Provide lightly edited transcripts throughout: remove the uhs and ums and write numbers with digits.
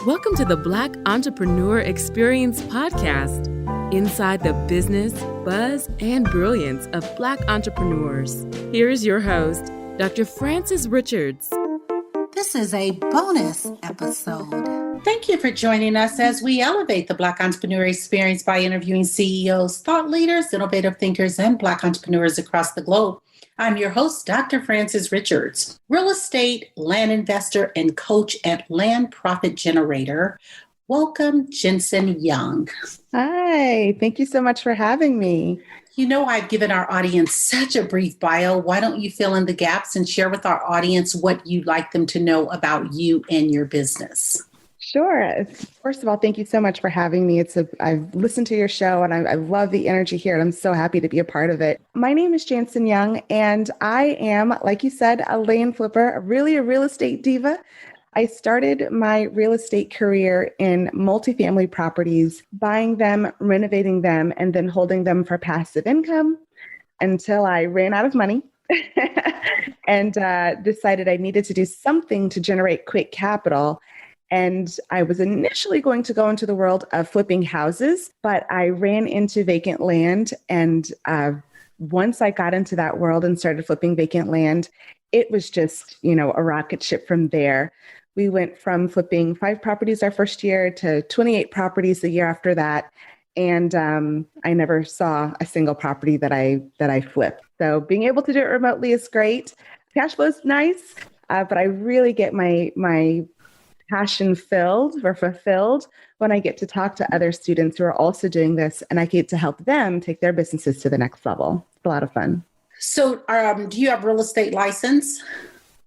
Welcome to the Black Entrepreneur Experience podcast, inside the business, buzz, and brilliance of Black entrepreneurs. Here is your host, Dr. Frances Richards. This is a bonus episode. Thank you for joining us as we elevate the Black entrepreneur experience by interviewing CEOs, thought leaders, innovative thinkers, and Black entrepreneurs across the globe. I'm your host, Dr. Frances Richards, real estate, land investor, and coach at Land Profit Generator. Welcome, Jantzen Young. Hi, thank you so much for having me. You know, I've given our audience such a brief bio. Why don't you fill in the gaps and share with our audience what you'd like them to know about you and your business? Sure. First of all, thank you so much for having me. I've listened to your show and I love the energy here, and I'm so happy to be a part of it. My name is Jantzen Young, and I am, like you said, a land flipper, really a real estate diva. I started my real estate career in multifamily properties, buying them, renovating them, and then holding them for passive income until I ran out of money and decided I needed to do something to generate quick capital. And I was initially going to go into the world of flipping houses, but I ran into vacant land. And once I got into that world and started flipping vacant land, it was just, a rocket ship from there. We went from flipping 5 properties our first year to 28 properties the year after that. And I never saw a single property that I flipped. So being able to do it remotely is great. Cash flow is nice, but I really get my passion filled or fulfilled when I get to talk to other students who are also doing this, and I get to help them take their businesses to the next level. It's a lot of fun. So do you have a real estate license?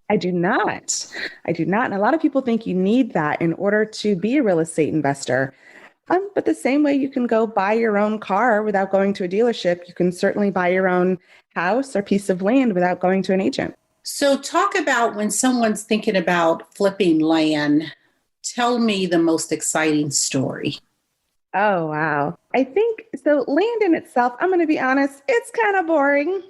I do not. And a lot of people think you need that in order to be a real estate investor. But the same way you can go buy your own car without going to a dealership, you can certainly buy your own house or piece of land without going to an agent. So talk about when someone's thinking about flipping land, tell me the most exciting story. Oh, wow. I think, so land in itself, I'm going to be honest, it's kind of boring.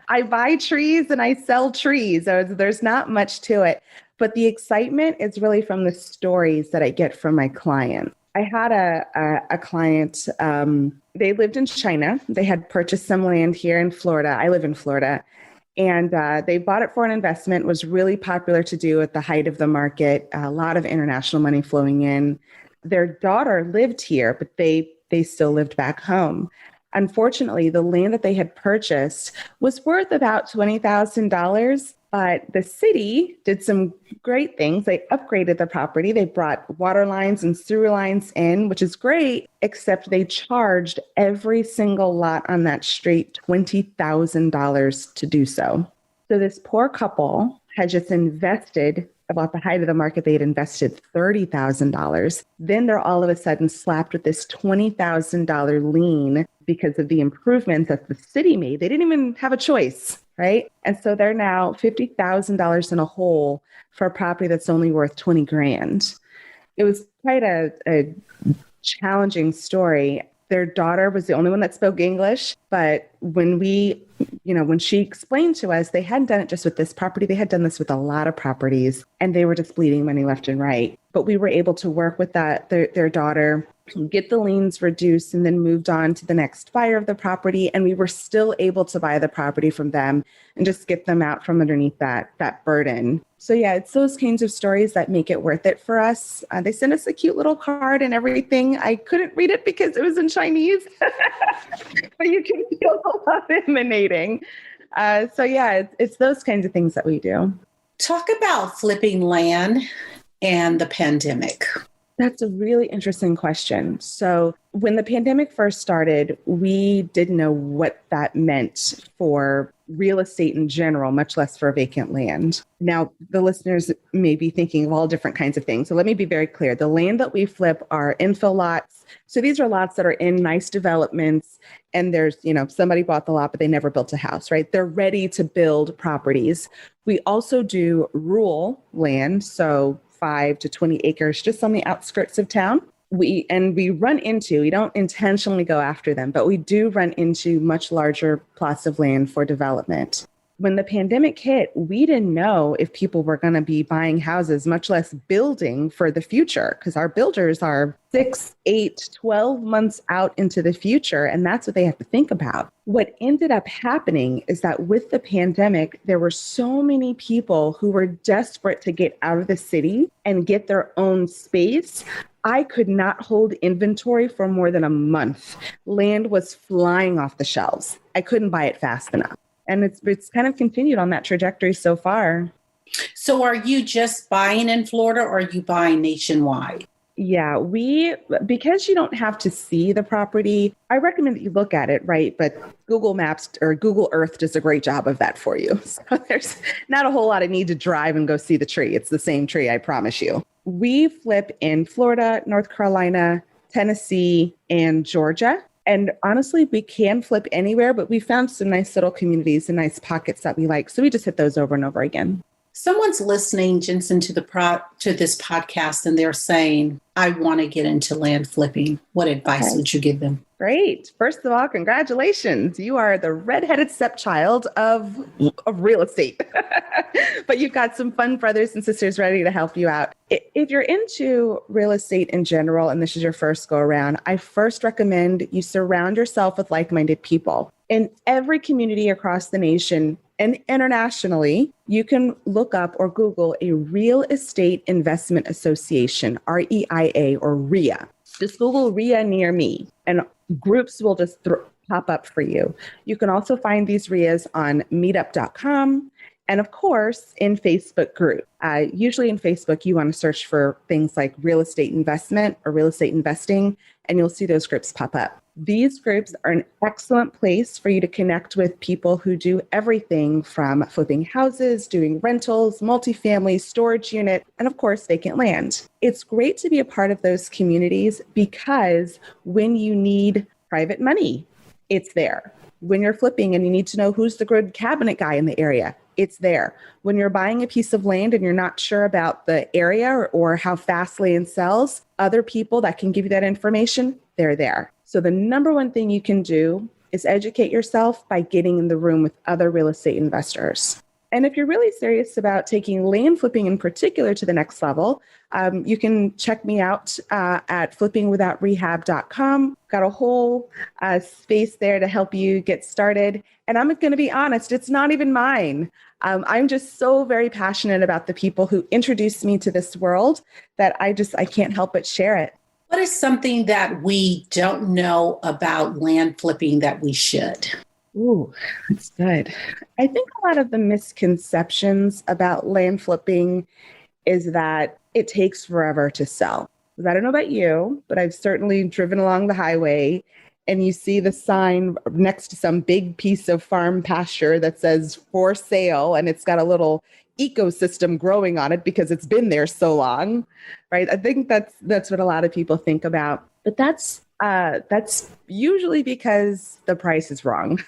I buy trees and I sell trees. So there's not much to it. But the excitement is really from the stories that I get from my clients. I had a client, they lived in China. They had purchased some land here in Florida. I live in Florida. And they bought it for an investment. It was really popular to do at the height of the market, a lot of international money flowing in. Their daughter lived here, but they still lived back home. Unfortunately, the land that they had purchased was worth about $20,000, but the city did some great things. They upgraded the property. They brought water lines and sewer lines in, which is great, except they charged every single lot on that street $20,000 to do so. So this poor couple had just invested, about the height of the market, they had invested $30,000. Then they're all of a sudden slapped with this $20,000 lien because of the improvements that the city made. They didn't even have a choice, right? And so they're now $50,000 in a hole for a property that's only worth $20,000. It was quite a challenging story. Their daughter was the only one that spoke English, but when she explained to us, they hadn't done it just with this property. They had done this with a lot of properties, and they were just bleeding money left and right. But we were able to work with their daughter, get the liens reduced, and then moved on to the next buyer of the property. And we were still able to buy the property from them and just get them out from underneath that burden. So yeah, it's those kinds of stories that make it worth it for us. They sent us a cute little card and everything. I couldn't read it because it was in Chinese, but you can feel the love emanating. So yeah, it's those kinds of things that we do. Talk about flipping land and the pandemic. That's a really interesting question. So when the pandemic first started, we didn't know what that meant for real estate in general, much less for vacant land. Now, the listeners may be thinking of all different kinds of things. So let me be very clear. The land that we flip are infill lots. So these are lots that are in nice developments. And there's, somebody bought the lot, but they never built a house, right? They're ready to build properties. We also do rural land. So 5 to 20 acres just on the outskirts of town. We don't intentionally go after them, but we do run into much larger plots of land for development. when the pandemic hit, we didn't know if people were going to be buying houses, much less building for the future, because our builders are 6, 8, 12 months out into the future. And that's what they have to think about. What ended up happening is that with the pandemic, there were so many people who were desperate to get out of the city and get their own space. I could not hold inventory for more than a month. Land was flying off the shelves. I couldn't buy it fast enough. And it's kind of continued on that trajectory so far. So are you just buying in Florida or are you buying nationwide? Yeah, because you don't have to see the property, I recommend that you look at it, right? But Google Maps or Google Earth does a great job of that for you. So there's not a whole lot of need to drive and go see the tree. It's the same tree, I promise you. We flip in Florida, North Carolina, Tennessee, and Georgia. And honestly, we can flip anywhere, but we found some nice little communities and nice pockets that we like. So we just hit those over and over again. Someone's listening, Jantzen, to this podcast, and they're saying, I want to get into land flipping. What advice would you give them? Great. First of all, congratulations. You are the redheaded stepchild of real estate. But you've got some fun brothers and sisters ready to help you out. If you're into real estate in general, and this is your first go around, I first recommend you surround yourself with like-minded people. In every community across the nation and internationally, you can look up or Google a Real Estate Investment Association, REIA or REIA. Just Google REIA near me and groups will just pop up for you. You can also find these REIAs on meetup.com and of course in Facebook group. Usually in Facebook, you want to search for things like real estate investment or real estate investing, and you'll see those groups pop up. These groups are an excellent place for you to connect with people who do everything from flipping houses, doing rentals, multifamily, storage unit, and of course, vacant land. It's great to be a part of those communities because when you need private money, it's there. When you're flipping and you need to know who's the good cabinet guy in the area, it's there. When you're buying a piece of land and you're not sure about the area or how fast land sells, other people that can give you that information, they're there. So the number one thing you can do is educate yourself by getting in the room with other real estate investors. And if you're really serious about taking land flipping in particular to the next level, you can check me out at flippingwithoutrehab.com. Got a whole space there to help you get started. And I'm going to be honest, it's not even mine. I'm just so very passionate about the people who introduced me to this world that I can't help but share it. What is something that we don't know about land flipping that we should? Ooh, that's good. I think a lot of the misconceptions about land flipping is that it takes forever to sell. I don't know about you, but I've certainly driven along the highway and you see the sign next to some big piece of farm pasture that says for sale, and it's got a little ecosystem growing on it because it's been there so long, right? I think that's what a lot of people think about, but that's usually because the price is wrong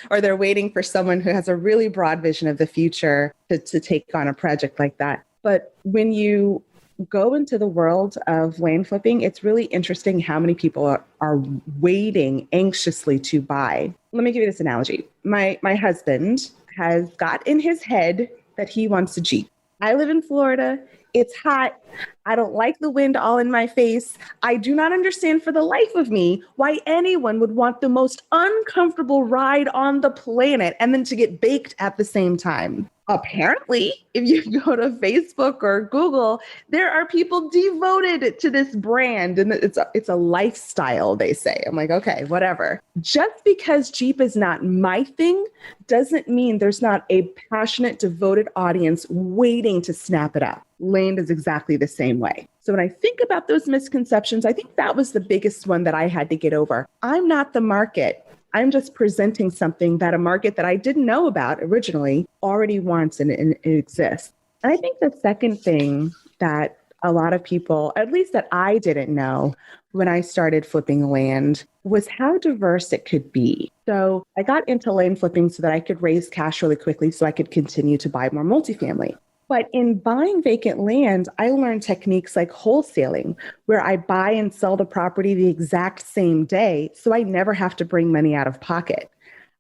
or they're waiting for someone who has a really broad vision of the future to take on a project like that. But when you go into the world of land flipping, it's really interesting how many people are waiting anxiously to buy. Let me give you this analogy. My husband has got in his head that he wants a Jeep. I live in Florida. It's hot. I don't like the wind all in my face. I do not understand for the life of me why anyone would want the most uncomfortable ride on the planet and then to get baked at the same time. Apparently, if you go to Facebook or Google, there are people devoted to this brand and it's a lifestyle, they say. I'm like, okay, whatever. Just because Jeep is not my thing doesn't mean there's not a passionate, devoted audience waiting to snap it up. Land is exactly the same way. So when I think about those misconceptions, I think that was the biggest one that I had to get over. I'm not the market. I'm just presenting something that a market that I didn't know about originally already wants and it exists. And I think the second thing that a lot of people, at least that I didn't know when I started flipping land, was how diverse it could be. So I got into land flipping so that I could raise cash really quickly so I could continue to buy more multifamily. But in buying vacant land, I learned techniques like wholesaling, where I buy and sell the property the exact same day, so I never have to bring money out of pocket.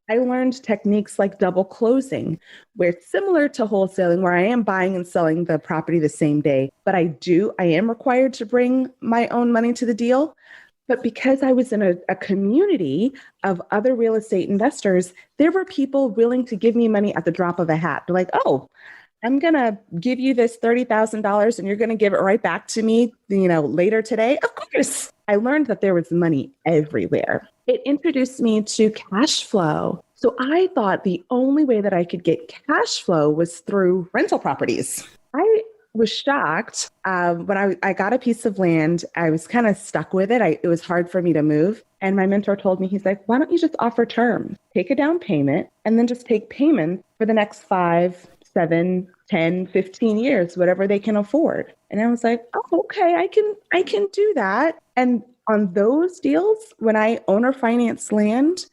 I learned techniques like double closing, where it's similar to wholesaling, where I am buying and selling the property the same day, but I am required to bring my own money to the deal. But because I was in a community of other real estate investors, there were people willing to give me money at the drop of a hat. They're like, oh, I'm going to give you this $30,000 and you're going to give it right back to me, later today. Of course. I learned that there was money everywhere. It introduced me to cash flow. So I thought the only way that I could get cash flow was through rental properties. I was shocked when I got a piece of land. I was kind of stuck with it. It was hard for me to move. And my mentor told me, he's like, why don't you just offer terms? Take a down payment and then just take payment for the next 5, 7, 10, 15 years, whatever they can afford. And I was like, oh, okay, I can do that. And on those deals, when I owner finance land,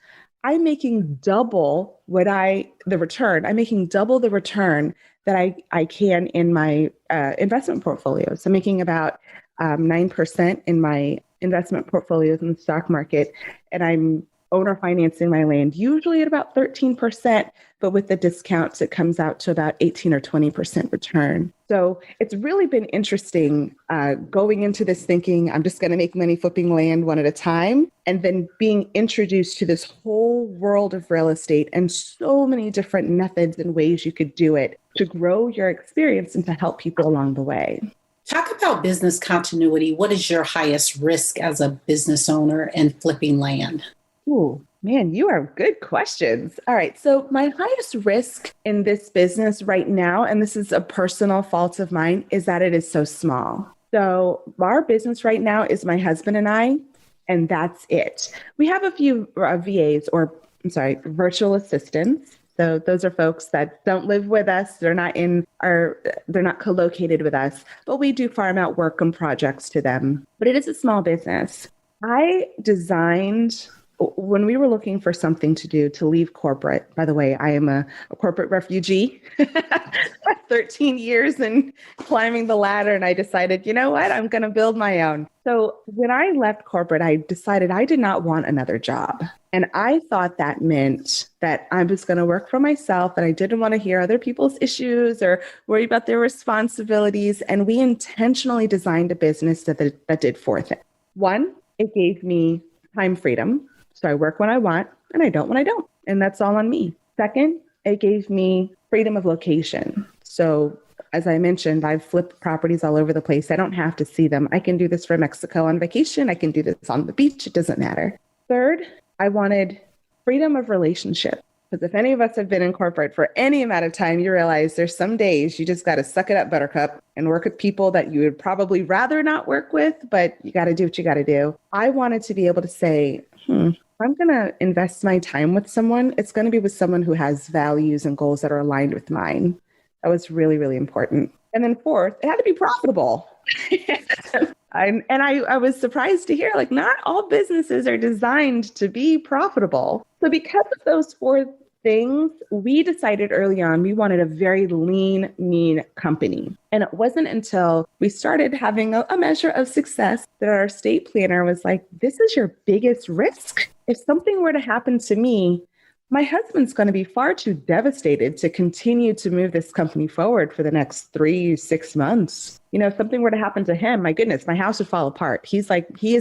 I'm making double the return. I'm making double the return that I can in my investment portfolios. I'm making about 9% in my investment portfolios in the stock market, and I'm owner financing my land, usually at about 13%, but with the discounts, it comes out to about 18 or 20% return. So it's really been interesting going into this thinking, I'm just going to make money flipping land one at a time, and then being introduced to this whole world of real estate and so many different methods and ways you could do it to grow your experience and to help people along the way. Talk about business continuity. What is your highest risk as a business owner and flipping land? Ooh, man, you are good questions. All right. So my highest risk in this business right now, and this is a personal fault of mine, is that it is so small. So our business right now is my husband and I, and that's it. We have a few VAs virtual assistants. So those are folks that don't live with us. They're not co-located with us, but we do farm out work and projects to them. But it is a small business. I designed, when we were looking for something to do to leave corporate, by the way, I am a corporate refugee, 13 years and climbing the ladder. And I decided, you know what, I'm going to build my own. So when I left corporate, I decided I did not want another job. And I thought that meant that I was going to work for myself and I didn't want to hear other people's issues or worry about their responsibilities. And we intentionally designed a business that did 4 things. 1, it gave me time freedom. So I work when I want and I don't when I don't. And that's all on me. 2nd, it gave me freedom of location. So as I mentioned, I've flipped properties all over the place. I don't have to see them. I can do this from Mexico on vacation. I can do this on the beach. It doesn't matter. 3rd, I wanted freedom of relationship. Because if any of us have been in corporate for any amount of time, you realize there's some days you just got to suck it up, buttercup, and work with people that you would probably rather not work with, but you got to do what you got to do. I wanted to be able to say, I'm going to invest my time with someone. It's going to be with someone who has values and goals that are aligned with mine. That was really, really important. And then 4th, it had to be profitable. I was surprised to hear, not all businesses are designed to be profitable. So because of those 4 things, we decided early on we wanted a very lean, mean company. And it wasn't until we started having a measure of success that our estate planner was like, this is your biggest risk. If something were to happen to me, my husband's going to be far too devastated to continue to move this company forward for the next 3-6 months. If something were to happen to him, my goodness, my house would fall apart. He is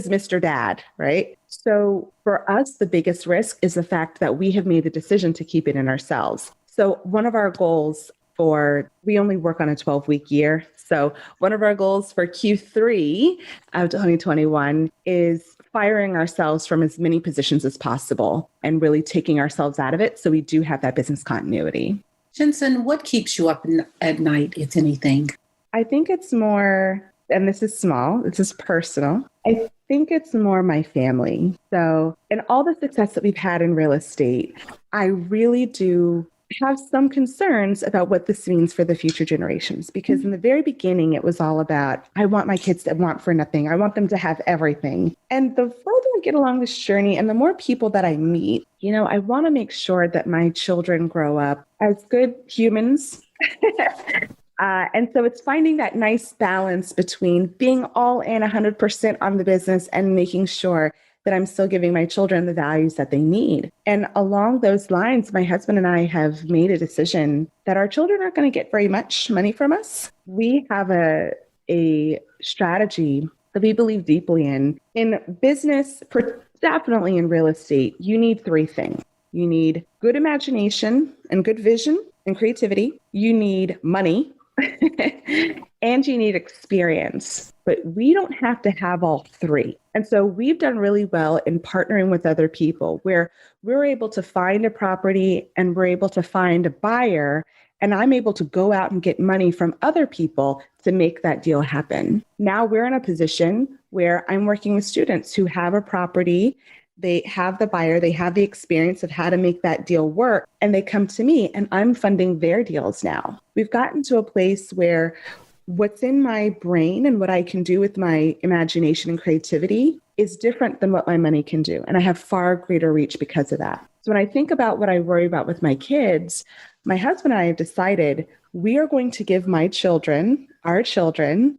Mr. Dad, right? So for us, the biggest risk is the fact that we have made the decision to keep it in ourselves. So one of our goals we only work on a 12-week year. So one of our goals for Q3 of 2021 is firing ourselves from as many positions as possible and really taking ourselves out of it. So we do have that business continuity. Jantzen, what keeps you up at night, if anything? I think it's more, and this is small, this is personal. I think it's more my family. So in all the success that we've had in real estate, I really do have some concerns about what this means for the future generations. Because in the very beginning, it was all about, I want my kids to want for nothing. I want them to have everything. And the further I get along this journey and the more people that I meet, I want to make sure that my children grow up as good humans. And so it's finding that nice balance between being all in 100% on the business and making sure that I'm still giving my children the values that they need. And along those lines, my husband and I have made a decision that our children aren't going to get very much money from us. We have a strategy that we believe deeply in. In business, definitely in real estate, you need three things. You need good imagination and good vision and creativity. You need money and you need experience. But we don't have to have all three. And so we've done really well in partnering with other people where we're able to find a property and we're able to find a buyer. And I'm able to go out and get money from other people to make that deal happen. Now we're in a position where I'm working with students who have a property. They have the buyer, they have the experience of how to make that deal work, and they come to me and I'm funding their deals now. We've gotten to a place where what's in my brain and what I can do with my imagination and creativity is different than what my money can do. And I have far greater reach because of that. So when I think about what I worry about with my kids, my husband and I have decided we are going to give our children,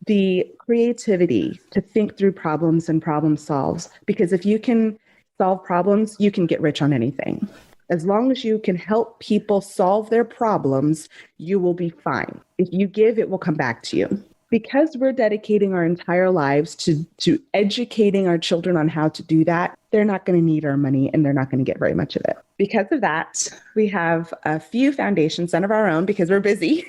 the creativity to think through problems and problem solves. Because if you can solve problems, you can get rich on anything. As long as you can help people solve their problems, you will be fine. If you give, it will come back to you. Because we're dedicating our entire lives to educating our children on how to do that, they're not going to need our money and they're not going to get very much of it. Because of that, we have a few foundations, none of our own because we're busy,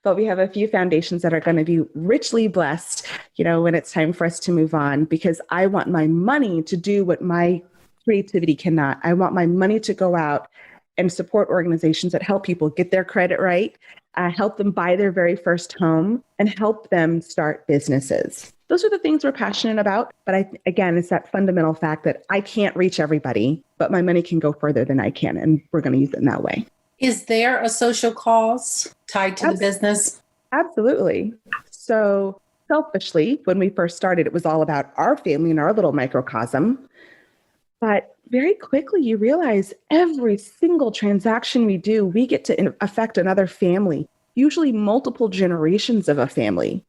but we have a few foundations that are going to be richly blessed, when it's time for us to move on, because I want my money to do what my creativity cannot. I want my money to go out and support organizations that help people get their credit right, help them buy their very first home, and help them start businesses. Those are the things we're passionate about. But again, it's that fundamental fact that I can't reach everybody, but my money can go further than I can. And we're going to use it in that way. Is there a social cause tied to the business? Absolutely. So selfishly, when we first started, it was all about our family and our little microcosm. But very quickly, you realize every single transaction we do, we get to affect another family, usually multiple generations of a family.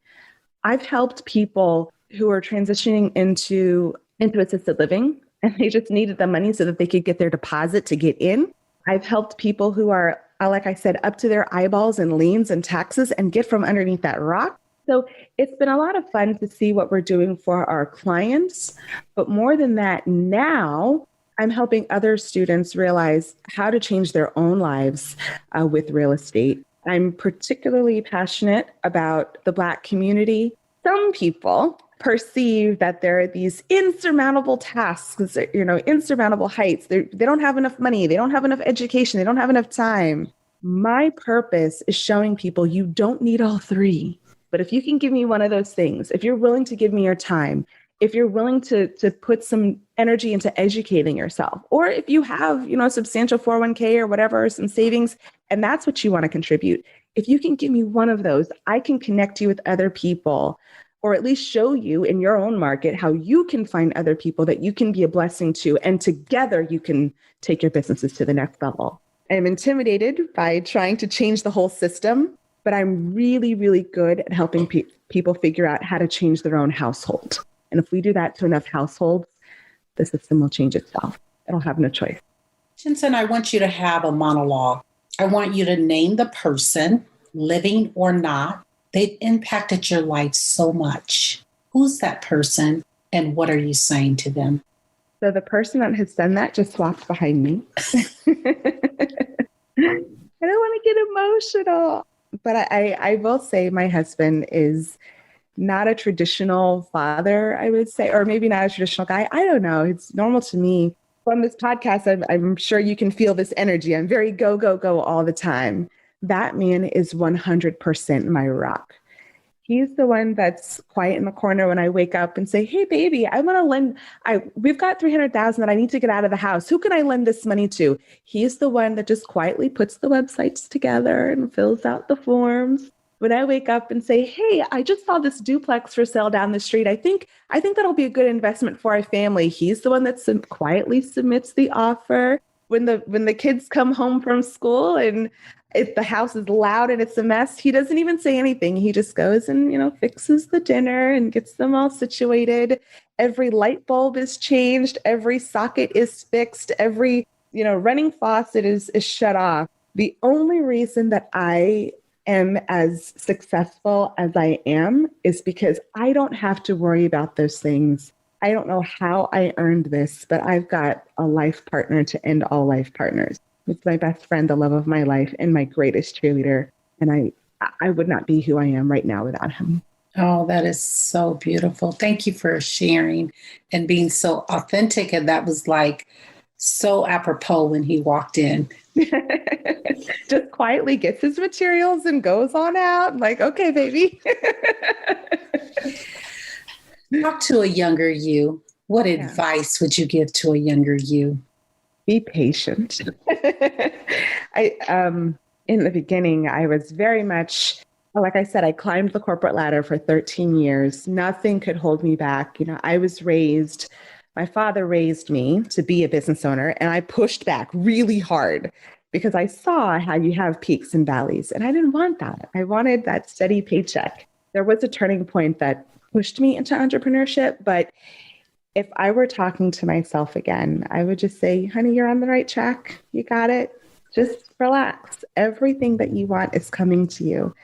I've helped people who are transitioning into assisted living, and they just needed the money so that they could get their deposit to get in. I've helped people who are, like I said, up to their eyeballs in liens and taxes and get from underneath that rock. So it's been a lot of fun to see what we're doing for our clients. But more than that, now I'm helping other students realize how to change their own lives with real estate. I'm particularly passionate about the Black community. Some people perceive that there are these insurmountable tasks, insurmountable heights. They don't have enough money. They don't have enough education. They don't have enough time. My purpose is showing people you don't need all three. But if you can give me one of those things, if you're willing to give me your time, if you're willing to put some energy into educating yourself, or if you have, a substantial 401k or whatever, some savings, and that's what you want to contribute. If you can give me one of those, I can connect you with other people, or at least show you in your own market how you can find other people that you can be a blessing to. And together you can take your businesses to the next level. I'm intimidated by trying to change the whole system, but I'm really, really good at helping people figure out how to change their own household. And if we do that to enough households, the system will change itself. It'll have no choice. Jantzen, I want you to have a monologue. I want you to name the person, living or not. They've impacted your life so much. Who's that person and what are you saying to them? So the person that has done that just walked behind me. I don't want to get emotional. But I will say my husband is not a traditional father, I would say, or maybe not a traditional guy. I don't know. It's normal to me. From this podcast, I'm sure you can feel this energy. I'm very go, go, go all the time. That man is 100% my rock. He's the one that's quiet in the corner when I wake up and say, hey, baby, I want to lend. We've got $300,000 that I need to get out of the house. Who can I lend this money to? He's the one that just quietly puts the websites together and fills out the forms. When I wake up and say, hey, I just saw this duplex for sale down the street. I think that'll be a good investment for our family. He's the one that quietly submits the offer. When the kids come home from school and if the house is loud and it's a mess, he doesn't even say anything. He just goes and, fixes the dinner and gets them all situated. Every light bulb is changed. Every socket is fixed. Every, running faucet is shut off. The only reason that I am as successful as I am is because I don't have to worry about those things. I don't know how I earned this, but I've got a life partner to end all life partners. It's my best friend, the love of my life, and my greatest cheerleader. And I would not be who I am right now without him. Oh, that is so beautiful. Thank you for sharing and being so authentic. And that was like so apropos when he walked in. Just quietly gets his materials and goes on out. I'm like, okay, baby. Talk to a younger you. What advice would you give to a younger you? Be patient. In the beginning, I was very much, like I said, I climbed the corporate ladder for 13 years. Nothing could hold me back. My father raised me to be a business owner, and I pushed back really hard because I saw how you have peaks and valleys, and I didn't want that. I wanted that steady paycheck. There was a turning point that pushed me into entrepreneurship, but if I were talking to myself again, I would just say, honey, you're on the right track. You got it. Just relax. Everything that you want is coming to you.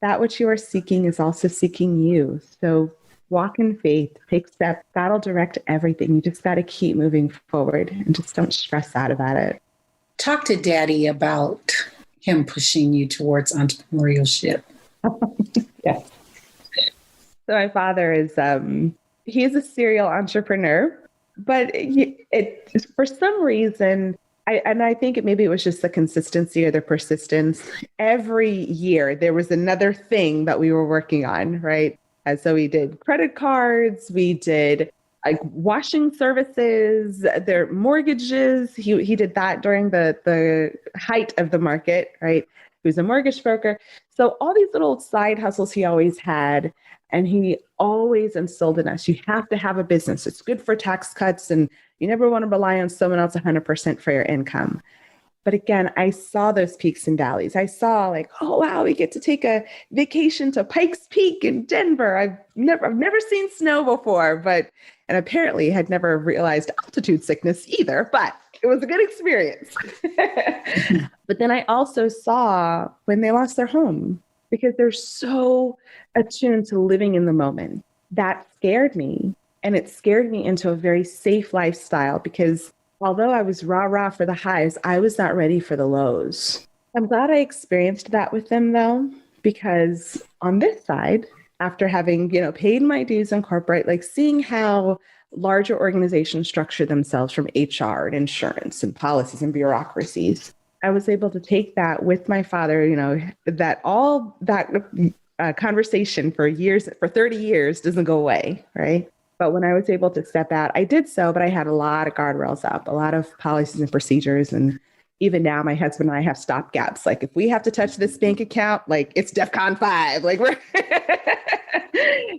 That which you are seeking is also seeking you. So walk in faith, take steps. That'll direct everything. You just got to keep moving forward and just don't stress out about it. Talk to Daddy about him pushing you towards entrepreneurship. Yes. So my father is, he's a serial entrepreneur, but for some reason, I think maybe it was just the consistency or the persistence. Every year there was another thing that we were working on, right? And so we did credit cards, we did like washing services, their mortgages. He did that during the height of the market, right? He was a mortgage broker. So all these little side hustles he always had. And he always instilled in us, you have to have a business. It's good for tax cuts, and you never want to rely on someone else 100% for your income. But again, I saw those peaks and valleys. I saw like, oh, wow, we get to take a vacation to Pikes Peak in Denver. I've never seen snow before, and apparently had never realized altitude sickness either, but it was a good experience. But then I also saw when they lost their home, because they're so attuned to living in the moment. That scared me. And it scared me into a very safe lifestyle because although I was rah-rah for the highs, I was not ready for the lows. I'm glad I experienced that with them though, because on this side, after having, paid my dues in corporate, like seeing how larger organizations structure themselves from HR and insurance and policies and bureaucracies, I was able to take that with my father, that conversation for 30 years doesn't go away, right? But when I was able to step out, I did so, but I had a lot of guardrails up, a lot of policies and procedures. And even now, my husband and I have stopgaps. Like if we have to touch this bank account, like it's DEFCON 5, like we're,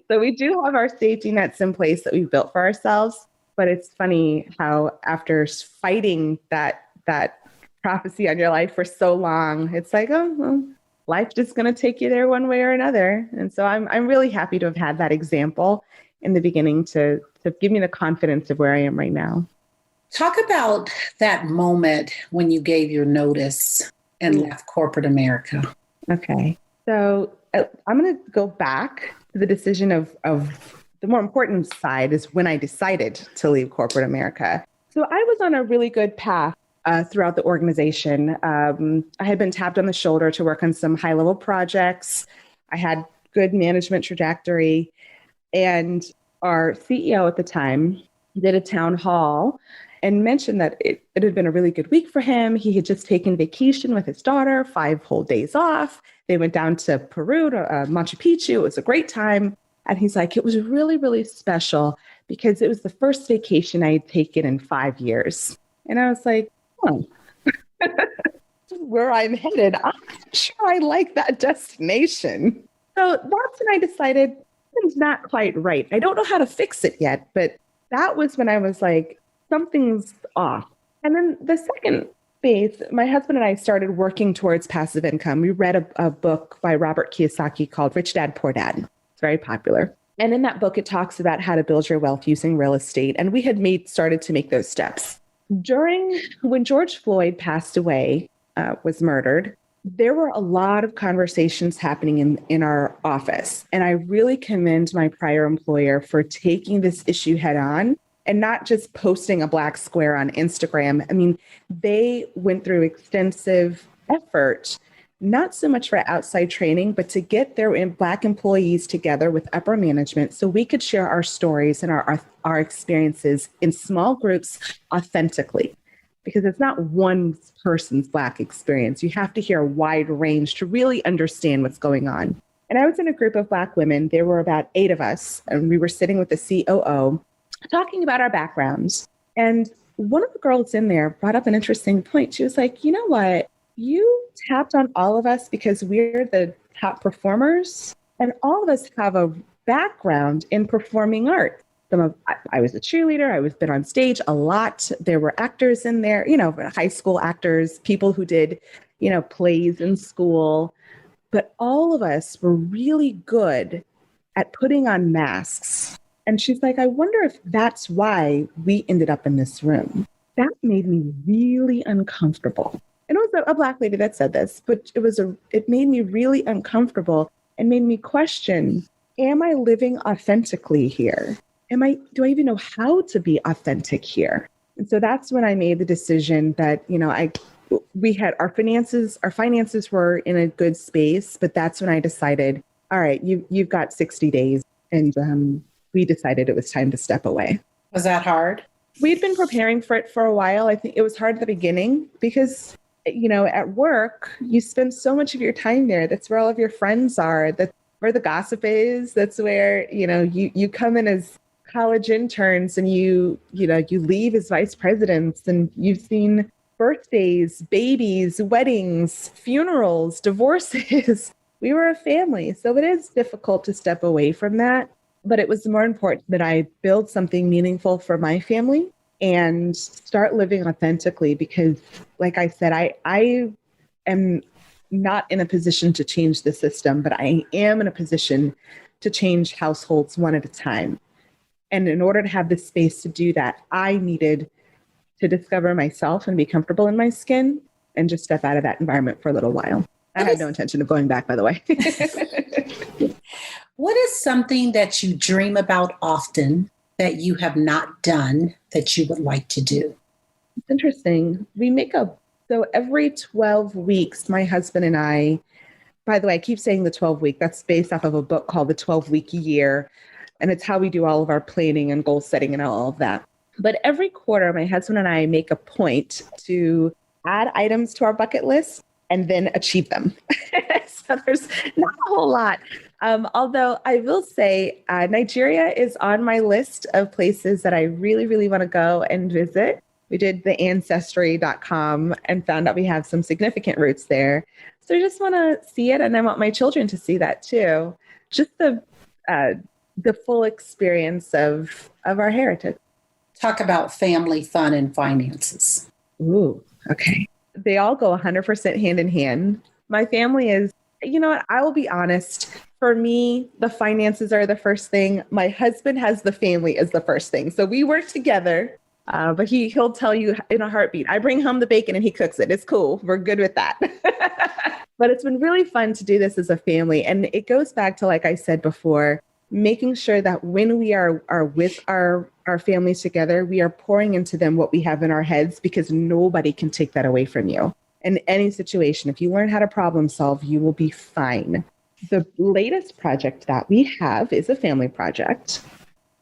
so we do have our safety nets in place that we've built for ourselves. But it's funny how after fighting that prophecy on your life for so long, it's like, oh, well, life's just going to take you there one way or another. And so I'm really happy to have had that example in the beginning to give me the confidence of where I am right now. Talk about that moment when you gave your notice and left corporate America. Okay. So I'm going to go back to the decision of the more important side is when I decided to leave corporate America. So I was on a really good path throughout the organization. I had been tapped on the shoulder to work on some high-level projects. I had good management trajectory. And our CEO at the time did a town hall and mentioned that it had been a really good week for him. He had just taken vacation with his daughter, 5 whole days off. They went down to Peru, to Machu Picchu. It was a great time. And he's like, it was really, really special because it was the first vacation I had taken in 5 years. And I was like, oh, where I'm headed, I'm not sure I like that destination. So that's when I decided it's not quite right. I don't know how to fix it yet, but that was when I was like, something's off. And then the second space, my husband and I started working towards passive income. We read a book by Robert Kiyosaki called Rich Dad, Poor Dad. It's very popular. And in that book, it talks about how to build your wealth using real estate. And we had started to make those steps. When George Floyd passed away, was murdered, there were a lot of conversations happening in our office. And I really commend my prior employer for taking this issue head on and not just posting a black square on Instagram. I mean, they went through extensive effort, not so much for outside training, but to get their Black employees together with upper management so we could share our stories and our experiences in small groups authentically. Because it's not one person's Black experience. You have to hear a wide range to really understand what's going on. And I was in a group of Black women. There were about 8 of us, and we were sitting with the COO talking about our backgrounds. And one of the girls in there brought up an interesting point. She was like, you know what? You tapped on all of us because we're the top performers, and all of us have a background in performing arts. I was a cheerleader. I was been on stage a lot. There were actors in there, high school actors, people who did, plays in school. But all of us were really good at putting on masks. And she's like, I wonder if that's why we ended up in this room. That made me really uncomfortable. And it was a Black lady that said this, but it made me really uncomfortable and made me question, am I living authentically here? Do I even know how to be authentic here? And so that's when I made the decision that, we had our finances were in a good space, but that's when I decided, all right, you've got 60 days. And we decided it was time to step away. Was that hard? We'd been preparing for it for a while. I think it was hard at the beginning because, at work, you spend so much of your time there. That's where all of your friends are. That's where the gossip is. That's where, you come in as college interns and you leave as vice presidents, and you've seen birthdays, babies, weddings, funerals, divorces. We were a family. So it is difficult to step away from that. But it was more important that I build something meaningful for my family and start living authentically because, like I said, I am not in a position to change the system, but I am in a position to change households one at a time. And in order to have the space to do that, I needed to discover myself and be comfortable in my skin and just step out of that environment for a little while. I had no intention of going back, by the way. What is something that you dream about often that you have not done that you would like to do? It's interesting. So every 12 weeks, my husband and I, by the way, I keep saying the 12-week, that's based off of a book called The 12-Week Year. And it's how we do all of our planning and goal setting and all of that. But every quarter, my husband and I make a point to add items to our bucket list and then achieve them. So there's not a whole lot. Although I will say Nigeria is on my list of places that I really, really want to go and visit. We did the ancestry.com and found out we have some significant roots there. So I just want to see it. And I want my children to see that too. Just the full experience of our heritage. Talk about family, fun, and finances. Ooh, okay. They all go 100% hand in hand. My family is, I will be honest. For me, the finances are the first thing. My husband has the family as the first thing. So we work together, but he'll tell you in a heartbeat, I bring home the bacon and he cooks it. It's cool. We're good with that. But it's been really fun to do this as a family. And it goes back to, like I said before, making sure that when we are with our families together, we are pouring into them what we have in our heads because nobody can take that away from you. In any situation, if you learn how to problem solve, you will be fine. The latest project that we have is a family project.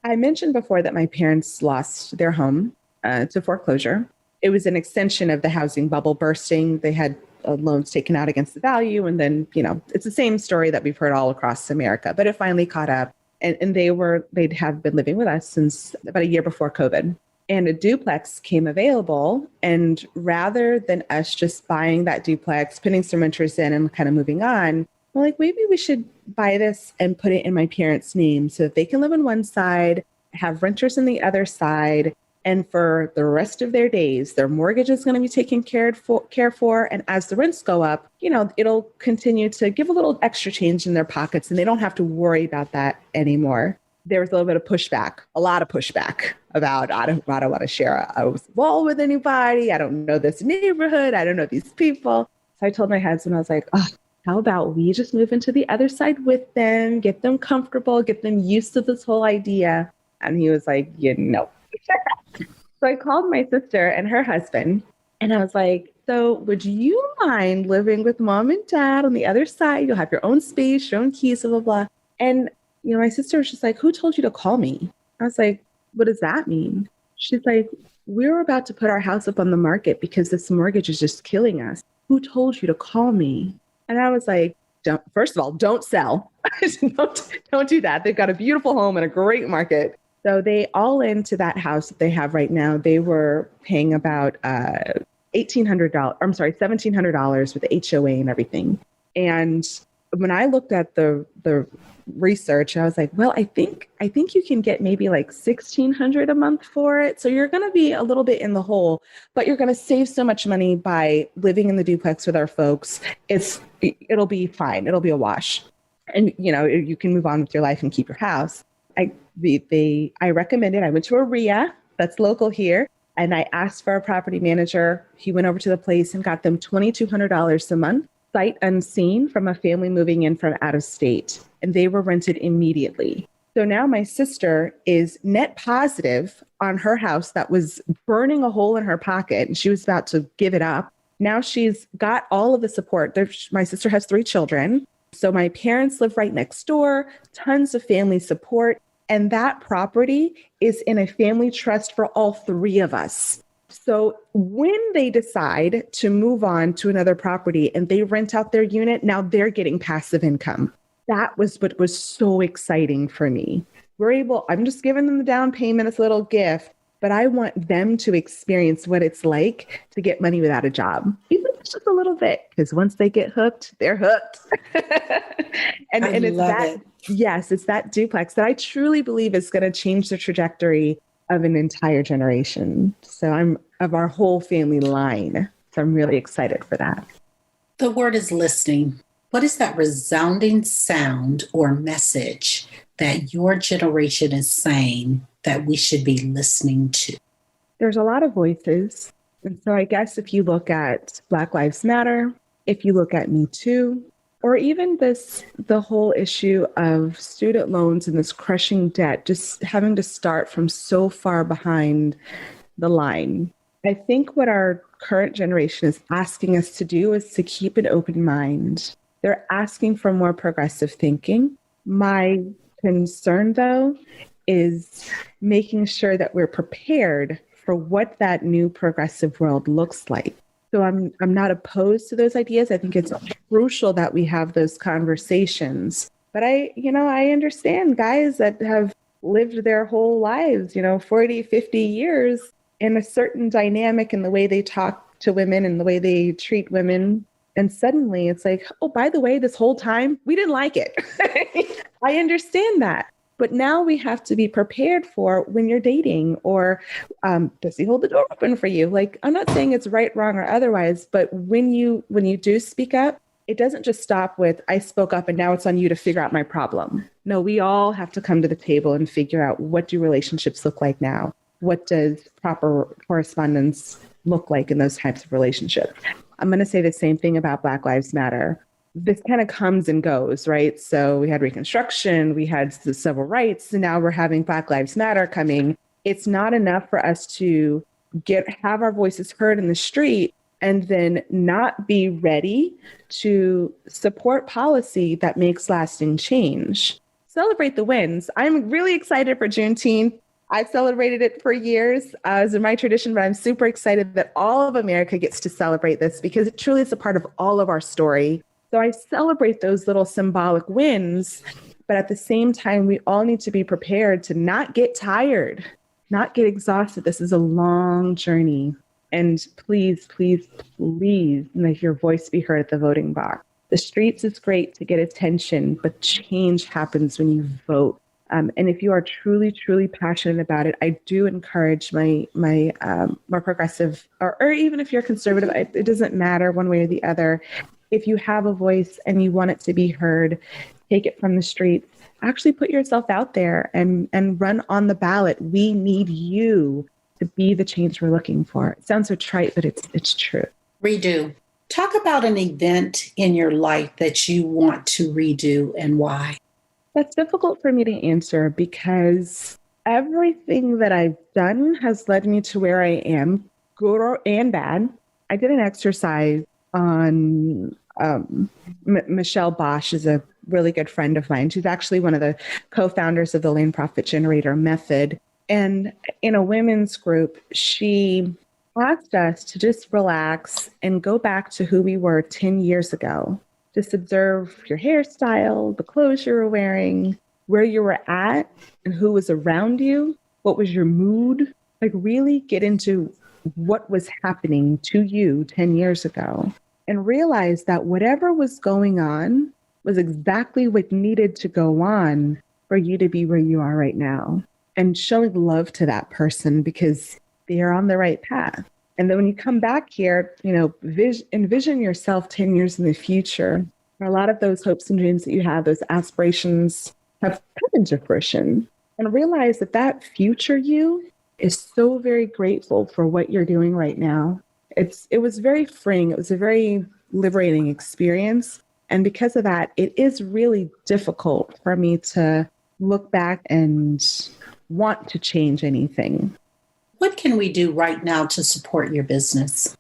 I mentioned before that my parents lost their home to foreclosure. It was an extension of the housing bubble bursting. They had loans taken out against the value. And then, it's the same story that we've heard all across America, but it finally caught up. And they'd have been living with us since about a year before COVID. And a duplex came available. And rather than us just buying that duplex, putting some renters in and kind of moving on, we're like, maybe we should buy this and put it in my parents' name so that they can live on one side, have renters on the other side, And for the rest of their days, their mortgage is going to be taken care for. And as the rents go up, it'll continue to give a little extra change in their pockets, and they don't have to worry about that anymore. There was a little bit of pushback, a lot of pushback about, I don't want to share a wall with anybody. I don't know this neighborhood. I don't know these people. So I told my husband, I was like, oh, how about we just move into the other side with them, get them comfortable, get them used to this whole idea. And he was like, So I called my sister and her husband, and I was like, so would you mind living with mom and dad on the other side? You'll have your own space, your own keys, blah, blah, blah. And, my sister was just like, who told you to call me? I was like, what does that mean? She's like, we're about to put our house up on the market because this mortgage is just killing us. Who told you to call me? And I was like, first of all, don't sell. don't do that. They've got a beautiful home and a great market. So they all into that house that they have right now, they were paying about $1,700 with the HOA and everything. And when I looked at the research, I was like, well, I think you can get maybe like $1,600 a month for it. So you're going to be a little bit in the hole, but you're going to save so much money by living in the duplex with our folks. It'll be fine. It'll be a wash. And, you can move on with your life and keep your house. I recommended, I went to a Rehab that's local here, and I asked for a property manager. He went over to the place and got them $2,200 a month, sight unseen, from a family moving in from out of state, and they were rented immediately. So now my sister is net positive on her house that was burning a hole in her pocket, and she was about to give it up. Now she's got all of the support. My sister has 3 children. So my parents live right next door, tons of family support. And that property is in a family trust for all 3 of us. So when they decide to move on to another property and they rent out their unit, now they're getting passive income. That was what was so exciting for me. I'm just giving them the down payment as a little gift, but I want them to experience what it's like to get money without a job. Even if it's just a little bit, because once they get hooked, they're hooked. and it's that, yes, it's that duplex that I truly believe is going to change the trajectory of an entire generation. So I'm of our whole family line. So I'm really excited for that. The word is listening. What is that resounding sound or message that your generation is saying that we should be listening to? There's a lot of voices. And so I guess if you look at Black Lives Matter, if you look at Me Too, or even the whole issue of student loans and this crushing debt, just having to start from so far behind the line. I think what our current generation is asking us to do is to keep an open mind. They're asking for more progressive thinking. My concern, though, is making sure that we're prepared for what that new progressive world looks like. So I'm not opposed to those ideas. I think it's crucial that we have those conversations. But I understand guys that have lived their whole lives, 40, 50 years in a certain dynamic in the way they talk to women and the way they treat women. And suddenly it's like, oh, by the way, this whole time we didn't like it. I understand that. But now we have to be prepared for when you're dating, or does he hold the door open for you? Like, I'm not saying it's right, wrong, or otherwise, but when you do speak up, it doesn't just stop with, I spoke up and now it's on you to figure out my problem. No, we all have to come to the table and figure out, what do relationships look like now? What does proper correspondence look like in those types of relationships? I'm going to say the same thing about Black Lives Matter. This kind of comes and goes, right? So we had Reconstruction, we had the civil rights, and now we're having Black Lives Matter coming. It's not enough for us to have our voices heard in the street and then not be ready to support policy that makes lasting change. Celebrate the wins. I'm really excited for Juneteenth. I've celebrated it for years as my tradition, but I'm super excited that all of America gets to celebrate this because it truly is a part of all of our story. So I celebrate those little symbolic wins, but at the same time, we all need to be prepared to not get tired, not get exhausted. This is a long journey. And please, please, please let your voice be heard at the voting box. The streets is great to get attention, but change happens when you vote. And if you are truly, truly passionate about it, I do encourage my more progressive, or even if you're conservative, it doesn't matter one way or the other. If you have a voice and you want it to be heard, take it from the streets. Actually put yourself out there and run on the ballot. We need you to be the change we're looking for. It sounds so trite, but it's true. Redo. Talk about an event in your life that you want to redo and why. That's difficult for me to answer because everything that I've done has led me to where I am, good and bad. I did an exercise on Michelle Bosch is a really good friend of mine. She's actually one of the co-founders of the Land Profit Generator method. And in a women's group, she asked us to just relax and go back to who we were 10 years ago. Just observe your hairstyle, the clothes you were wearing, where you were at, and who was around you. What was your mood? Like really get into what was happening to you 10 years ago and realize that whatever was going on was exactly what needed to go on for you to be where you are right now. And showing love to that person because they are on the right path. And then when you come back here, envision yourself 10 years in the future. A lot of those hopes and dreams that you have, those aspirations have come into fruition. And realize that future you is so very grateful for what you're doing right now. It was very freeing. It was a very liberating experience. And because of that, it is really difficult for me to look back and want to change anything. What can we do right now to support your business?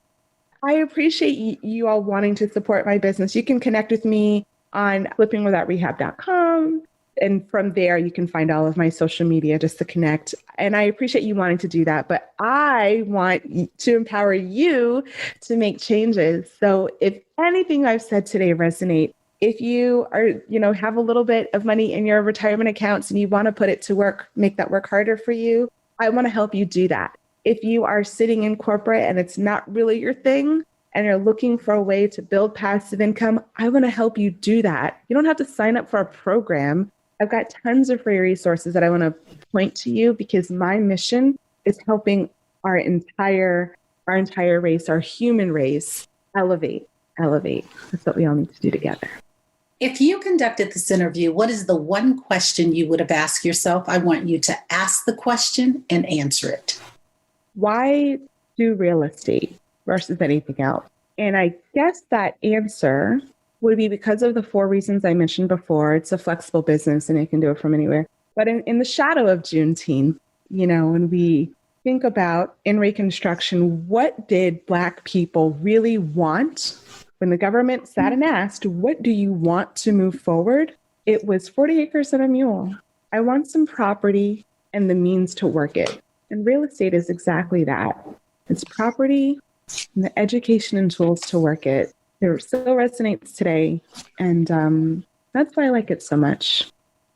I appreciate you all wanting to support my business. You can connect with me on flippingwithout.rehab.com. And from there, you can find all of my social media just to connect. And I appreciate you wanting to do that. But I want to empower you to make changes. So if anything I've said today resonates, if you are, have a little bit of money in your retirement accounts and you want to put it to work, make that work harder for you, I want to help you do that. If you are sitting in corporate and it's not really your thing and you're looking for a way to build passive income, I want to help you do that. You don't have to sign up for a program. I've got tons of free resources that I want to point to you because my mission is helping our entire race, our human race, elevate. That's what we all need to do together. If you conducted this interview, what is the one question you would have asked yourself? I want you to ask the question and answer it. Why do real estate versus anything else? And I guess that answer would be because of the 4 reasons I mentioned before. It's a flexible business and it can do it from anywhere. But in the shadow of Juneteenth, when we think about in Reconstruction, what did Black people really want? When the government sat and asked, what do you want to move forward? It was 40 acres and a mule. I want some property and the means to work it. And real estate is exactly that. It's property and the education and tools to work it. It still resonates today. And that's why I like it so much.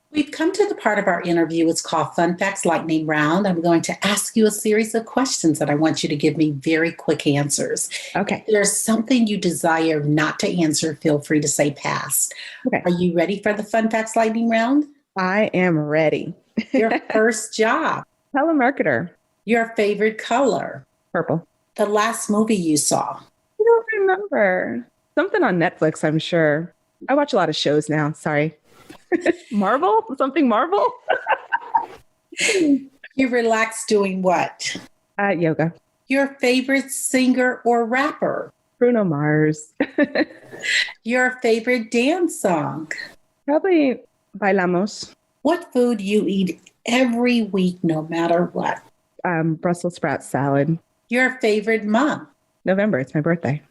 We've come to the part of our interview. It's called Fun Facts Lightning Round. I'm going to ask you a series of questions that I want you to give me very quick answers. Okay. If there's something you desire not to answer, feel free to say pass. Okay. Are you ready for the Fun Facts Lightning Round? I am ready. Your first job. Telemarketer. Your favorite color. Purple. The last movie you saw. I don't remember. Something on Netflix, I'm sure. I watch a lot of shows now. Sorry. Marvel? Something Marvel? You relax doing what? Yoga. Your favorite singer or rapper? Bruno Mars. Your favorite dance song? Probably Bailamos. What food you eat every week, no matter what? Brussels sprout salad. Your favorite month? November. It's my birthday.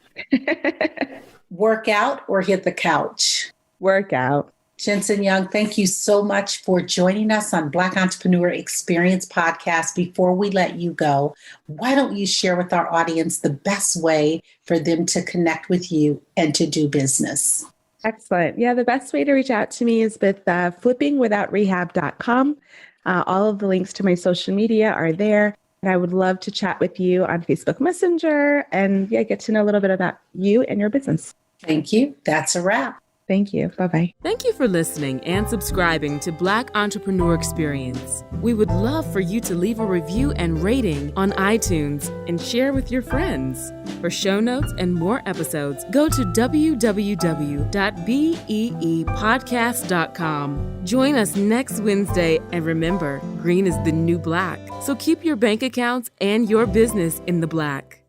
Work out or hit the couch? Workout. Jantzen Young, thank you so much for joining us on Black Entrepreneur Experience Podcast. Before we let you go, why don't you share with our audience the best way for them to connect with you and to do business? Excellent. Yeah, the best way to reach out to me is with flippingwithoutrehab.com. All of the links to my social media are there. And I would love to chat with you on Facebook Messenger and get to know a little bit about you and your business. Thank you. That's a wrap. Thank you. Bye-bye. Thank you for listening and subscribing to Black Entrepreneur Experience. We would love for you to leave a review and rating on iTunes and share with your friends. For show notes and more episodes, go to www.beepodcast.com. Join us next Wednesday, and remember, green is the new black. So keep your bank accounts and your business in the black.